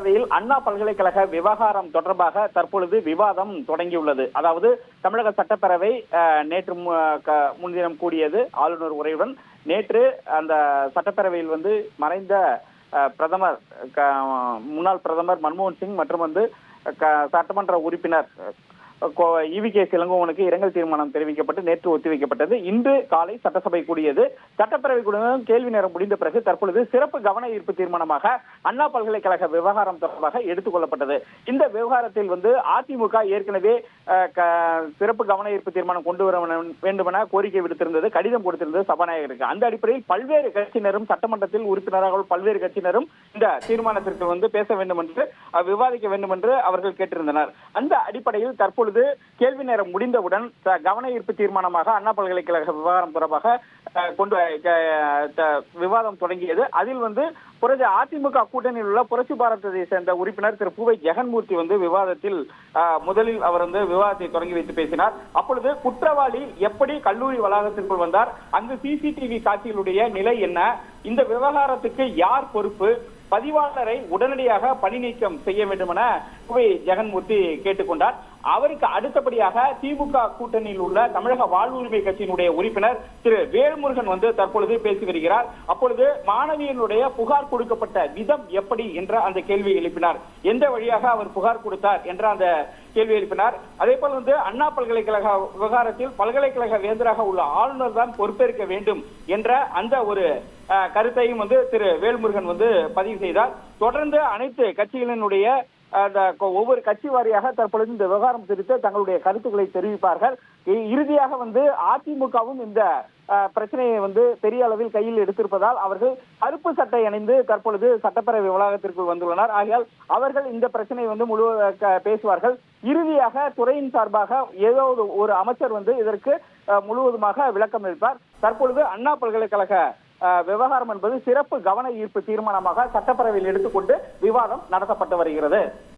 சட்டப்பேரவையில் அண்ணா பல்கலைக்கழக விவகாரம் தொடர்பாக தற்பொழுது விவாதம் தொடங்கியுள்ளது. அதாவது தமிழக சட்டப்பேரவை நேற்று முன்தினம் கூடியது ஆளுநர் உரையுடன். நேற்று அந்த சட்டப்பேரவையில் மறைந்த பிரதமர் முன்னாள் பிரதமர் மன்மோகன் சிங் மற்றும் சட்டமன்ற உறுப்பினர் EVK இளங்கோவனுக்கு இரங்கல் தீர்மானம் தெரிவிக்கப்பட்டு நேற்று ஒத்திவைக்கப்பட்டது. இன்று காலை சட்டசபை கூடியது. சட்டப்பேரவை கூடியதும் கேள்வி நேரம் முடிந்த பிறகு தற்பொழுது சிறப்பு கவன ஈர்ப்பு தீர்மானமாக அண்ணா பல்கலைக்கழக விவகாரம் தொடர்பாக எடுத்துக் கொள்ளப்பட்டது. இந்த விவகாரத்தில் அதிமுக ஏற்கனவே சிறப்பு கவன ஈர்ப்பு தீர்மானம் கொண்டு வர வேண்டுமென கோரிக்கை விடுத்திருந்தது, கடிதம் கொடுத்திருந்தது சபாநாயகருக்கு. அந்த அடிப்படையில் பல்வேறு கட்சியினரும் சட்டமன்றத்தில் உறுப்பினராக பல்வேறு கட்சியினரும் இந்த தீர்மானத்திற்கு பேச வேண்டும் என்று விவாதிக்க வேண்டும் என்று அவர்கள் கேட்டிருந்தனர். அந்த அடிப்படையில் தற்பொழுது கேள்வி நேரம் முடிந்தவுடன் கவன ஈர்ப்பு தீர்மானமாக அண்ணா பல்கலைக்கழக விவகாரம் தொடர்பாக விவாதம் தொடங்கியது. அதில் அதிமுக கூட்டணியில் உள்ள புரட்சி பாரதத்தை சேர்ந்த உறுப்பினர் திரு பூவை ஜெகன்மூர்த்தி விவாதத்தில் முதலில் அவர் விவாதத்தை தொடங்கி வைத்து பேசினார். அப்பொழுது குற்றவாளி எப்படி கல்லூரி வளாகத்திற்குள் வந்தார், அங்கு CCTV காட்சிகளுடைய நிலை என்ன, இந்த விவகாரத்துக்கு யார் பொறுப்பு, பதிவாளரை உடனடியாக பணி நீக்கம் செய்ய வேண்டும் என பூவை ஜெகன்மூர்த்தி கேட்டுக்கொண்டார். அவருக்கு அடுத்தபடியாக திமுக கூட்டணியில் உள்ள தமிழக வாழ்வுரிமை கட்சியினுடைய உறுப்பினர் திரு வேல்முருகன் தற்பொழுது பேசி வருகிறார். அப்பொழுது மாணவியனுடைய புகார் கொடுக்கப்பட்ட விதம் எப்படி என்ற அந்த கேள்வியை எழுப்பினார். எந்த வழியாக அவர் புகார் கொடுத்தார் என்ற அந்த கேள்வி எழுப்பினார். அதே போல அண்ணா பல்கலைக்கழக விவகாரத்தில் பல்கலைக்கழக வேந்தராக உள்ள ஆளுநர் தான் பொறுப்பேற்க வேண்டும் என்ற அந்த ஒரு கருத்தையும் திரு வேல்முருகன் பதிவு செய்தார். தொடர்ந்து அனைத்து கட்சிகளினுடைய ஒவ்வொரு கட்சி வாரியாக தற்பொழுது இந்த விவகாரம் குறித்து தங்களுடைய கருத்துக்களை தெரிவிப்பார்கள். இறுதியாக அதிமுகவும் இந்த பிரச்சனையை பெரிய அளவில் கையில் எடுத்திருப்பதால் அவர்கள் கருப்பு சட்டை அணிந்து தற்பொழுது சட்டப்பேரவை வளாகத்திற்குள் வந்துள்ளனர். ஆகையால் அவர்கள் இந்த பிரச்சனையை பேசுவார்கள். இறுதியாக துறையின் சார்பாக ஏதோ ஒரு அமைச்சர் இதற்கு முழுவதுமாக விளக்கம் அளிப்பார். தற்பொழுது அண்ணா பல்கலைக்கழக விவகாரம் என்பது சிறப்பு கவன ஈர்ப்பு தீர்மானமாக சட்டப்பேரவையில் எடுத்துக்கொண்டு விவாதம் நடத்தப்பட்டு வருகிறது.